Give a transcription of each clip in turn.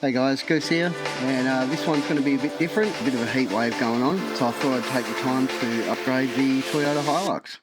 Hey guys, Goose here, and this one's going to be a bit different, a bit of a heat wave going on, so I thought I'd take the time to upgrade the Toyota Hilux.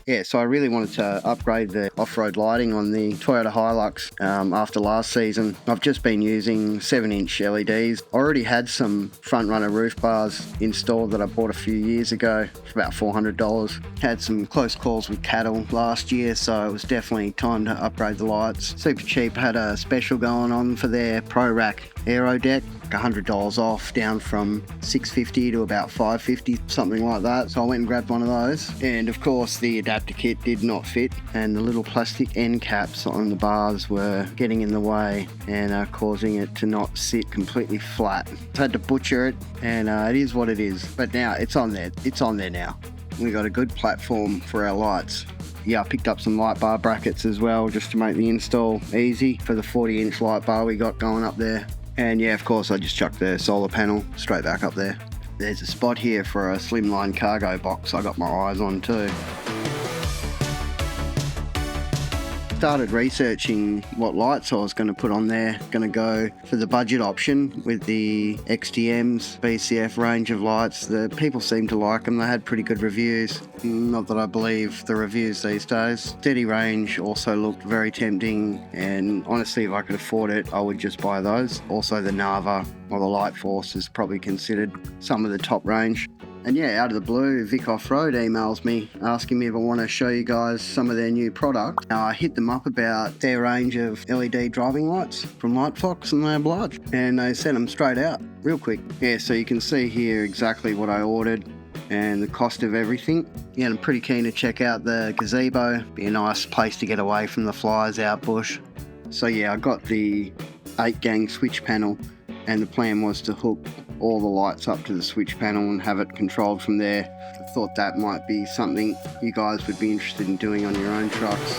Yeah, so I really wanted to upgrade the off-road lighting on the Toyota Hilux after last season. I've just been using 7-inch LEDs. I already had some front runner roof bars installed that I bought a few years ago for about $400. Had some close calls with cattle last year, so it was definitely time to upgrade the lights. Super Cheap had a special going on for their Pro Rack Aero deck. $100 off, down from $650 to about $550, something like that. So I went and grabbed one of those, and of course the adapter kit did not fit, and the little plastic end caps on the bars were getting in the way and causing it to not sit completely flat. I had to butcher it, and it is what it is, but now it's on there. It's on there now. We got a good platform for our lights. Yeah, I picked up some light bar brackets as well, just to make the install easy for the 40-inch light bar we got going up there. And yeah, of course, I just chucked the solar panel straight back up there. There's a spot here for a slimline cargo box I got my eyes on too. Started researching what lights I was going to put on there. Going to go for the budget option with the XTM's BCF range of lights. The people seem to like them. They had pretty good reviews. Not that I believe the reviews these days. Steady range also looked very tempting, and honestly, if I could afford it, I would just buy those. Also the Nava or the Lightforce is probably considered some of the top range. And yeah, out of the blue, Vic Off-Road emails me asking me if I want to show you guys some of their new product. I hit them up about their range of LED driving lights from LIGHTFOX, and they obliged. And they sent them straight out real quick. Yeah, so you can see here exactly what I ordered and the cost of everything. Yeah, I'm pretty keen to check out the gazebo. Be a nice place to get away from the flies out bush. So yeah, I got the 8-gang switch panel, and the plan was to hook all the lights up to the switch panel and have it controlled from there. I thought that might be something you guys would be interested in doing on your own trucks.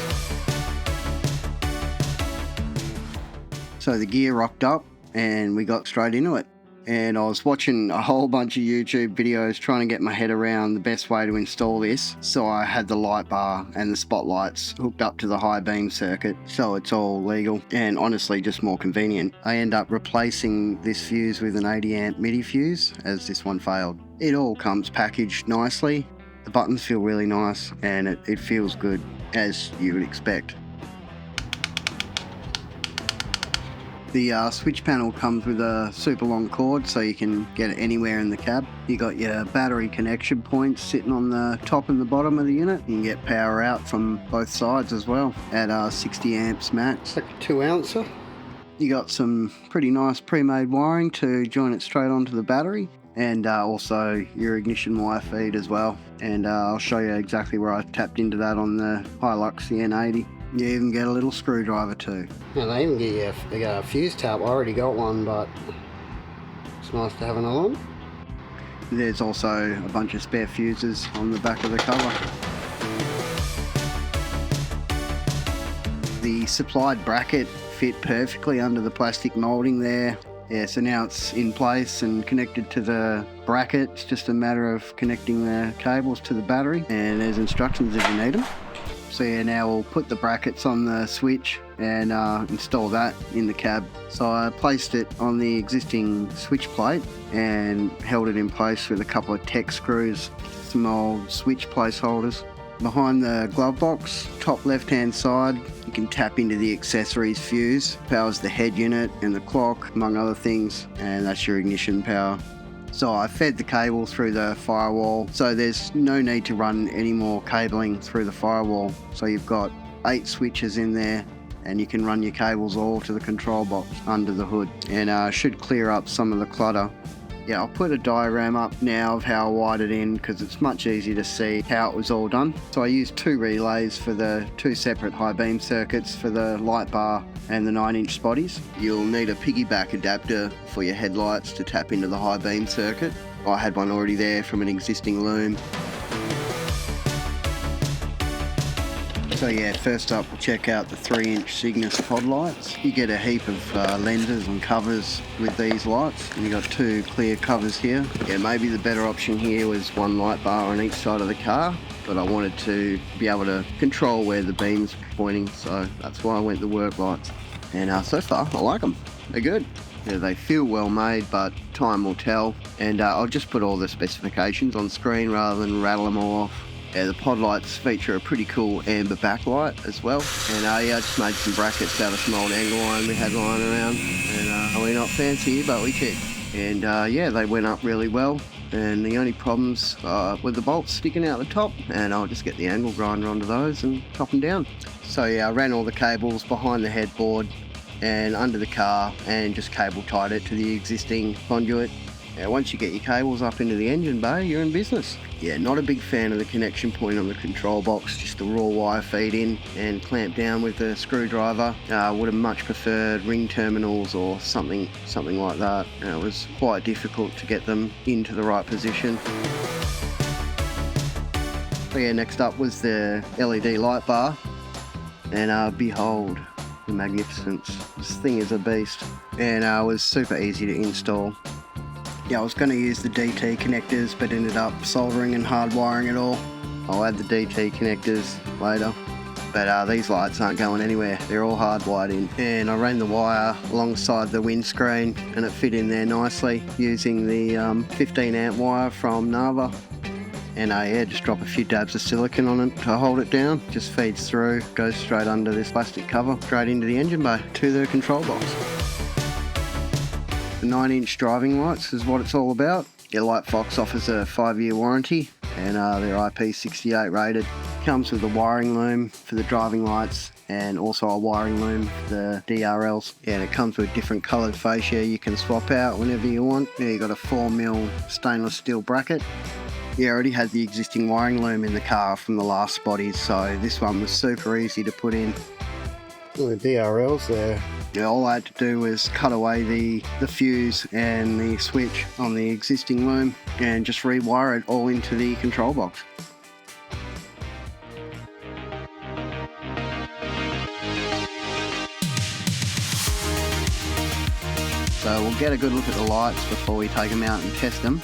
So the gear rocked up and we got straight into it. And I was watching a whole bunch of YouTube videos trying to get my head around the best way to install this. So I had the light bar and the spotlights hooked up to the high beam circuit, so it's all legal and honestly just more convenient. I end up replacing this fuse with an 80 amp MIDI fuse, as this one failed. It all comes packaged nicely. The buttons feel really nice, and it feels good, as you would expect. The switch panel comes with a super long cord, so you can get it anywhere in the cab. You got your battery connection points sitting on the top and the bottom of the unit. You can get power out from both sides as well at 60 amps max. Like a 2-ouncer. You got some pretty nice pre-made wiring to join it straight onto the battery, and also your ignition wire feed as well. And I'll show you exactly where I tapped into that on the Hilux the N80. You even get a little screwdriver too. Now they even get you a fuse tab. I already got one, but it's nice to have another one. There's also a bunch of spare fuses on the back of the cover. The supplied bracket fit perfectly under the plastic moulding there. Yeah, so now it's in place and connected to the bracket. It's just a matter of connecting the cables to the battery, and there's instructions if you need them. So yeah, now we'll put the brackets on the switch and install that in the cab. So I placed it on the existing switch plate and held it in place with a couple of tech screws, some old switch placeholders. Behind the glove box, top left hand side, you can tap into the accessories fuse. Powers the head unit and the clock, among other things, and that's your ignition power. So I fed the cable through the firewall, so there's no need to run any more cabling through the firewall. So you've got 8 switches in there, and you can run your cables all to the control box under the hood, and should clear up some of the clutter. Yeah, I'll put a diagram up now of how I wired it in, because it's much easier to see how it was all done. So I used 2 relays for the 2 separate high beam circuits for the light bar and the 9-inch spotties. You'll need a piggyback adapter for your headlights to tap into the high beam circuit. I had one already there from an existing Lumen. So So yeah, first up we'll check out the 3-inch Cygnus pod lights. You get a heap of lenses and covers with these lights, and you got 2 clear covers here. Yeah, maybe the better option here was 1 light bar on each side of the car, but I wanted to be able to control where the beam's pointing, so that's why I went the work lights. And so far I like them, they're good. Yeah, they feel well made, but time will tell. And I'll just put all the specifications on screen rather than rattle them all off. Yeah, the pod lights feature a pretty cool amber backlight as well. And yeah, I just made some brackets out of some old angle iron we had lying around. And we're not fancy, but we cheap. And yeah, they went up really well. And the only problems were the bolts sticking out the top. And I'll just get the angle grinder onto those and chop them down. So yeah, I ran all the cables behind the headboard and under the car and just cable tied it to the existing conduit. Now, once you get your cables up into the engine bay, you're in business. Yeah, not a big fan of the connection point on the control box, just the raw wire feed in and clamp down with the screwdriver. Would have much preferred ring terminals or something like that. It was quite difficult to get them into the right position. So yeah, next up was the LED light bar, and behold the magnificence. This thing is a beast, and it was super easy to install. Yeah, I was going to use the DT connectors, but ended up soldering and hardwiring it all. I'll add the DT connectors later. But these lights aren't going anywhere. They're all hardwired in. And I ran the wire alongside the windscreen, and it fit in there nicely using the 15 amp wire from Nava. And yeah, just drop a few dabs of silicone on it to hold it down. Just feeds through, goes straight under this plastic cover, straight into the engine bay, to the control box. The 9-inch driving lights is what it's all about. Yeah, LIGHTFOX offers a 5-year warranty, and they're IP68 rated. Comes with a wiring loom for the driving lights and also a wiring loom for the DRLs. Yeah, and it comes with different coloured fascia you can swap out whenever you want. Yeah, you got a 4mm stainless steel bracket. Yeah, I already had the existing wiring loom in the car from the last spotties, so this one was super easy to put in. The DRLs there. Yeah, all I had to do was cut away the fuse and the switch on the existing loom and just rewire it all into the control box. So we'll get a good look at the lights before we take them out and test them.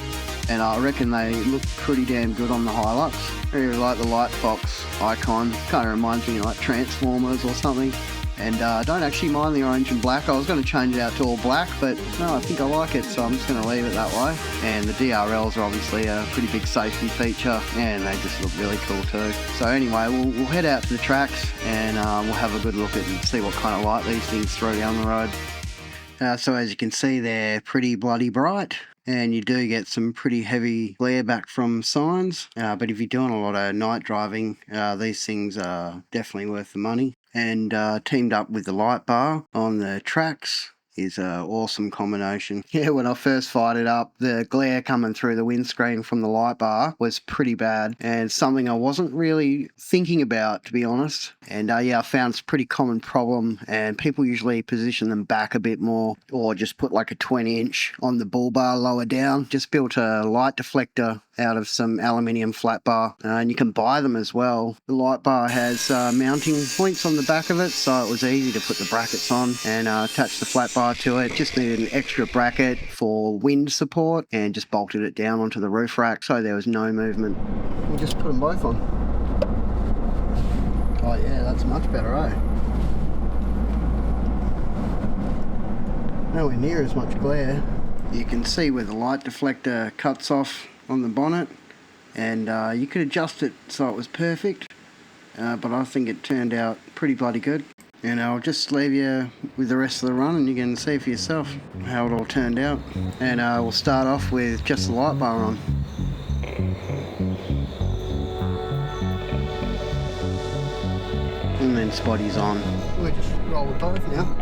And I reckon they look pretty damn good on the Hilux. I really like the LIGHTFOX icon. Kind of reminds me of like Transformers or something. And I don't actually mind the orange and black. I was going to change it out to all black, but no, I think I like it, so I'm just going to leave it that way. And the DRLs are obviously a pretty big safety feature, and they just look really cool too. So anyway, we'll head out to the tracks, and we'll have a good look at and see what kind of light these things throw down the road. So as you can see, they're pretty bloody bright. And you do get some pretty heavy glare back from signs, but if you're doing a lot of night driving, these things are definitely worth the money. And teamed up with the light bar on the tracks is an awesome combination. Yeah, when I first fired it up, the glare coming through the windscreen from the light bar was pretty bad, and something I wasn't really thinking about, to be honest. And yeah, I found it's a pretty common problem, and people usually position them back a bit more, or just put like a 20-inch on the bull bar lower down. Just built a light deflector out of some aluminium flat bar, and you can buy them as well. The light bar has mounting points on the back of it, so it was easy to put the brackets on and attach the flat bar to it. Just needed an extra bracket for wind support and just bolted it down onto the roof rack so there was no movement. We'll just put them both on. Oh yeah, that's much better, eh? Nowhere near as much glare. You can see where the light deflector cuts off on the bonnet, and you could adjust it so it was perfect, but I think it turned out pretty bloody good. And I'll just leave you with the rest of the run and you can see for yourself how it all turned out. And we'll start off with just the light bar on. And then spotty's on. We'll just roll with both now.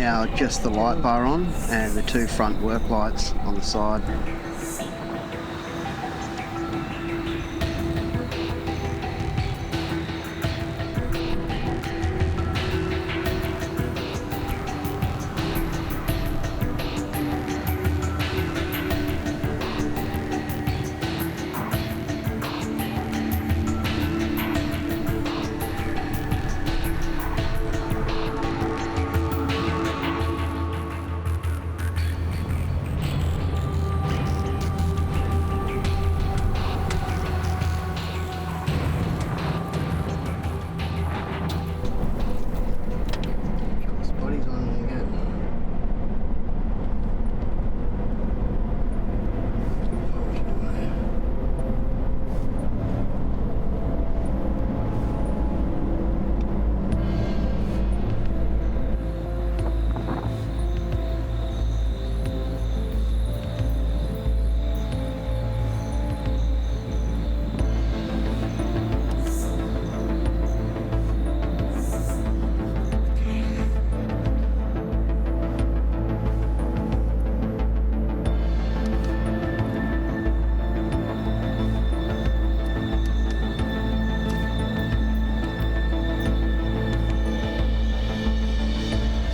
now just the light bar on and the 2 front work lights on the side.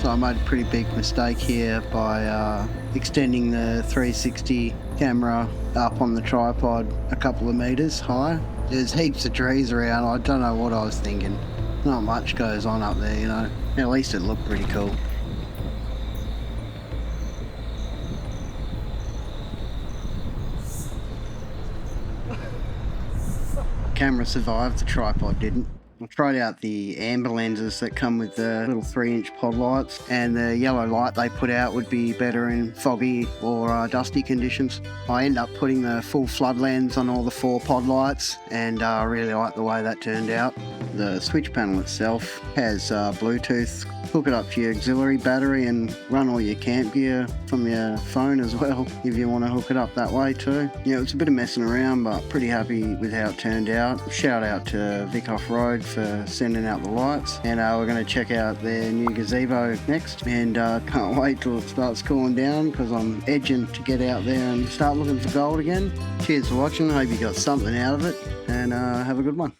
So I made a pretty big mistake here by extending the 360 camera up on the tripod a couple of meters high. There's heaps of trees around. I don't know what I was thinking. Not much goes on up there, you know. At least it looked pretty cool. Camera survived, the tripod didn't. I tried out the amber lenses that come with the little 3-inch pod lights, and the yellow light they put out would be better in foggy or dusty conditions. I ended up putting the full flood lens on all the 4 pod lights, and I really like the way that turned out. The switch panel itself has Bluetooth. Hook it up to your auxiliary battery and run all your camp gear from your phone as well, if you want to hook it up that way too. Yeah, it was a bit of messing around, but pretty happy with how it turned out. Shout out to Vic Off-Road for sending out the lights, and we're going to check out their new gazebo next, and can't wait till it starts cooling down because I'm edging to get out there and start looking for gold again. Cheers for watching, hope you got something out of it, and have a good one.